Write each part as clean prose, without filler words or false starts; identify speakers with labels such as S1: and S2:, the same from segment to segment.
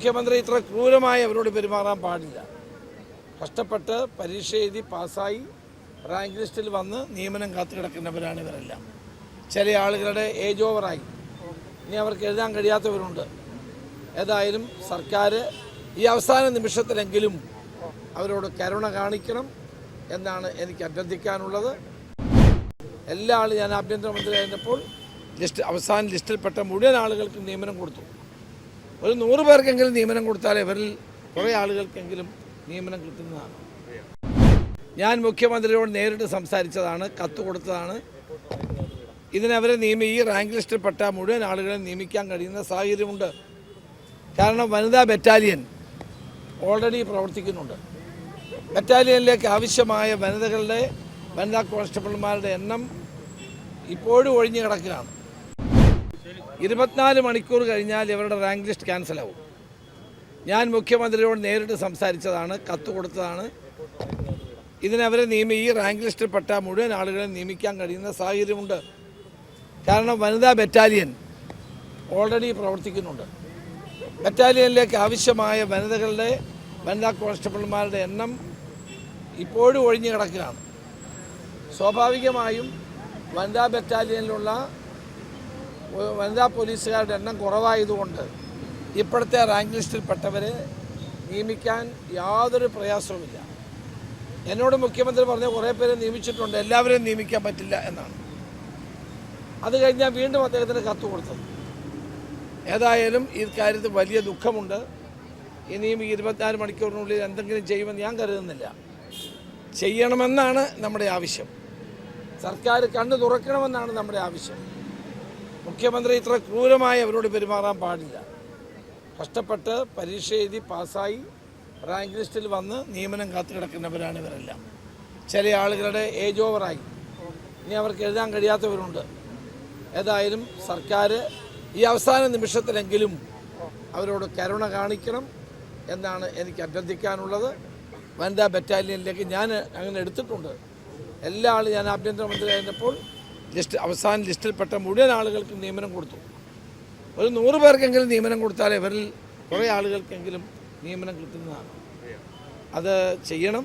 S1: മുഖ്യമന്ത്രി ഇത്ര ക്രൂരമായി അവരോട് പെരുമാറാൻ പാടില്ല. കഷ്ടപ്പെട്ട് പരീക്ഷ എഴുതി പാസ്സായി റാങ്ക് ലിസ്റ്റിൽ വന്ന് നിയമനം കാത്തു കിടക്കുന്നവരാണ് ഇവരെല്ലാം. ചില ആളുകളുടെ ഏജ് ഓവറായി, ഇനി അവർക്ക് എഴുതാൻ കഴിയാത്തവരുണ്ട്. ഏതായാലും സർക്കാർ ഈ അവസാന നിമിഷത്തിലെങ്കിലും അവരോട് കരുണ കാണിക്കണം എന്നാണ് എനിക്ക് അഭ്യർത്ഥിക്കാനുള്ളത്. എല്ലാ ആളും ഞാൻ ആഭ്യന്തരമന്ത്രി ആയിരുന്നപ്പോൾ അവസാന ലിസ്റ്റിൽപ്പെട്ട മുഴുവൻ ആളുകൾക്കും നിയമനം കൊടുത്തു. ഒരു 100 പേർക്കെങ്കിലും നിയമനം കൊടുത്താൽ ഇവരിൽ കുറേ ആളുകൾക്കെങ്കിലും നിയമനം കിട്ടുന്നതാണ്. ഞാൻ മുഖ്യമന്ത്രിയോട് നേരിട്ട് സംസാരിച്ചതാണ്, കത്ത് കൊടുത്തതാണ്. ഇതിനവരെ ഈ റാങ്ക് ലിസ്റ്റിൽപ്പെട്ട മുഴുവൻ ആളുകളെ നിയമിക്കാൻ കഴിയുന്ന സാഹചര്യമുണ്ട്. കാരണം വനിതാ ബറ്റാലിയൻ ഓൾറെഡി പ്രവർത്തിക്കുന്നുണ്ട്. ബറ്റാലിയനിലേക്ക് ആവശ്യമായ വനിതാ കോൺസ്റ്റബിൾമാരുടെ എണ്ണം ഇപ്പോഴും ഒഴിഞ്ഞു കിടക്കുകയാണ്. 24 മണിക്കൂർ കഴിഞ്ഞാൽ ഇവരുടെ റാങ്ക് ലിസ്റ്റ് ക്യാൻസലാവും. ഞാൻ മുഖ്യമന്ത്രിയോട് നേരിട്ട് സംസാരിച്ചതാണ്, കത്ത് കൊടുത്തതാണ്. ഇതിനവരെ ഈ റാങ്ക് ലിസ്റ്റിൽപ്പെട്ട മുഴുവൻ ആളുകളെ നിയമിക്കാൻ കഴിയുന്ന സാഹചര്യമുണ്ട്. കാരണം വനിതാ ബറ്റാലിയൻ ഓൾറെഡി പ്രവർത്തിക്കുന്നുണ്ട്. ബറ്റാലിയനിലേക്ക് ആവശ്യമായ വനിതാ കോൺസ്റ്റബിൾമാരുടെ എണ്ണം ഇപ്പോഴും ഒഴിഞ്ഞു കിടക്കുകയാണ്. സ്വാഭാവികമായും വനിതാ ബറ്റാലിയനിലുള്ള വനിതാ പോലീസുകാരുടെ എണ്ണം കുറവായതുകൊണ്ട് ഇപ്പോഴത്തെ റാങ്ക് ലിസ്റ്റിൽപ്പെട്ടവരെ നിയമിക്കാൻ യാതൊരു പ്രയാസവുമില്ല. എന്നോട് മുഖ്യമന്ത്രി പറഞ്ഞ കുറേ പേരെ നിയമിച്ചിട്ടുണ്ട്, എല്ലാവരെയും നിയമിക്കാൻ പറ്റില്ല എന്നാണ്. അത് കഴിഞ്ഞാൽ വീണ്ടും അദ്ദേഹത്തിന് കത്ത് കൊടുത്തത്. ഏതായാലും ഈ കാര്യത്തിൽ വലിയ ദുഃഖമുണ്ട്. ഇനിയും 24 മണിക്കൂറിനുള്ളിൽ എന്തെങ്കിലും ചെയ്യുമെന്ന് ഞാൻ കരുതുന്നില്ല. ചെയ്യണമെന്നാണ് നമ്മുടെ ആവശ്യം. സർക്കാർ കണ്ണു തുറക്കണമെന്നാണ് നമ്മുടെ ആവശ്യം. മുഖ്യമന്ത്രി ഇത്ര ക്രൂരമായി അവരോട് പെരുമാറാൻ പാടില്ല. കഷ്ടപ്പെട്ട് പരീക്ഷ എഴുതി പാസ്സായി റാങ്ക് ലിസ്റ്റിൽ വന്ന് നിയമനം കാത്തു കിടക്കുന്നവരാണ് ഇവരെല്ലാം. ചില ആളുകളുടെ ഏജ് ഓവറായി, ഇനി അവർക്ക് എഴുതാൻ കഴിയാത്തവരുണ്ട്. ഏതായാലും സർക്കാർ ഈ അവസാന നിമിഷത്തിലെങ്കിലും അവരോട് കരുണ കാണിക്കണം എന്നാണ് എനിക്ക് അഭ്യർത്ഥിക്കാനുള്ളത്. വനിതാ ബറ്റാലിയനിലേക്ക് ഞാൻ അങ്ങനെ എടുത്തിട്ടുണ്ട്. എല്ലാ ആളും ഞാൻ ആഭ്യന്തരമന്ത്രി ആയിരുന്നപ്പോൾ അവസാന ലിസ്റ്റിൽപ്പെട്ട മുഴുവൻ ആളുകൾക്കും നിയമനം കൊടുത്തു. ഒരു 100 പേർക്കെങ്കിലും നിയമനം കൊടുത്താൽ ഇവരിൽ കുറേ ആളുകൾക്കെങ്കിലും നിയമനം കിട്ടുന്നതാണ്. അത് ചെയ്യണം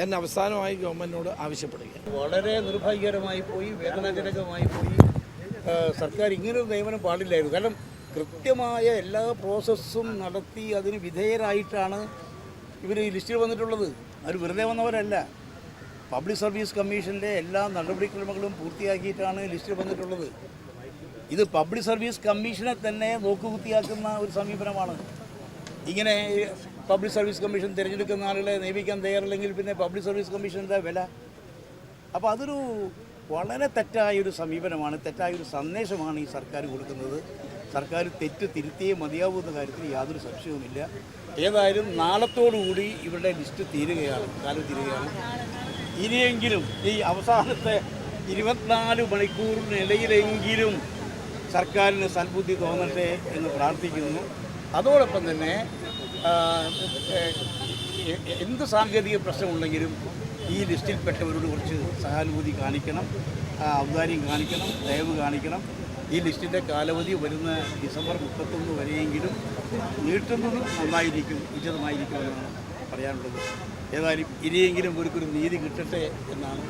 S1: എന്ന് അവസാനമായി ഗവൺമെൻറ്റിനോട് ആവശ്യപ്പെടുകയാണ്.
S2: വളരെ നിർഭാഗ്യകരമായി പോയി, വേദനാജനകമായി പോയി. സർക്കാർ ഇങ്ങനൊരു നിയമനം പാടില്ലായിരുന്നു. കാരണം കൃത്യമായ എല്ലാ പ്രോസസ്സും നടത്തി അതിന് വിധേയരായിട്ടാണ് ഇവർ ഈ ലിസ്റ്റിൽ വന്നിട്ടുള്ളത്. അവർ വെറുതെ വന്നവരല്ല. പബ്ലിക് സർവീസ് കമ്മീഷൻ്റെ എല്ലാ നടപടിക്രമങ്ങളും പൂർത്തിയാക്കിയിട്ടാണ് ലിസ്റ്റിൽ വന്നിട്ടുള്ളത്. ഇത് പബ്ലിക് സർവീസ് കമ്മീഷനെ തന്നെ നോക്കുകുത്തിയാക്കുന്ന ഒരു സമീപനമാണ്. ഇങ്ങനെ പബ്ലിക് സർവീസ് കമ്മീഷൻ തിരഞ്ഞെടുക്കുന്ന ആളുകളെ നിയമിക്കാൻ തയ്യാറില്ലെങ്കിൽ പിന്നെ പബ്ലിക് സർവീസ് കമ്മീഷൻ്റെ വില. അപ്പോൾ അതൊരു വളരെ തെറ്റായൊരു സമീപനമാണ്, തെറ്റായൊരു സന്ദേശമാണ് ഈ സർക്കാർ കൊടുക്കുന്നത്. സർക്കാർ തെറ്റ് തിരുത്തിയേ മതിയാവുന്ന കാര്യത്തിൽ യാതൊരു സംശയവുമില്ല. ഏതായാലും നാളത്തോടുകൂടി ഇവരുടെ ലിസ്റ്റ് കാലം തീരുകയാണ്. ഇനിയെങ്കിലും ഈ അവസാനത്തെ 24 മണിക്കൂറിനിടയിലെങ്കിലും സർക്കാരിന് സൽബുദ്ധി തോന്നട്ടെ എന്ന് പ്രാർത്ഥിക്കുന്നു. അതോടൊപ്പം തന്നെ എന്ത് സാങ്കേതിക പ്രശ്നമുണ്ടെങ്കിലും ഈ ലിസ്റ്റിൽപ്പെട്ടവരോട് കുറച്ച് സഹാനുഭൂതി കാണിക്കണം, ഔദാര്യം കാണിക്കണം, ദയവ് കാണിക്കണം. ഈ ലിസ്റ്റിൻ്റെ കാലാവധി വരുന്ന ഡിസംബർ 31 വരെയെങ്കിലും നീട്ടുന്നത് നന്നായിരിക്കും, ഉചിതമായിരിക്കുമെന്നാണ് പറയാനുള്ളത്. ഏതായാലും ഇനിയെങ്കിലും ഒരു നീതി കിട്ടട്ടെ എന്നാണ്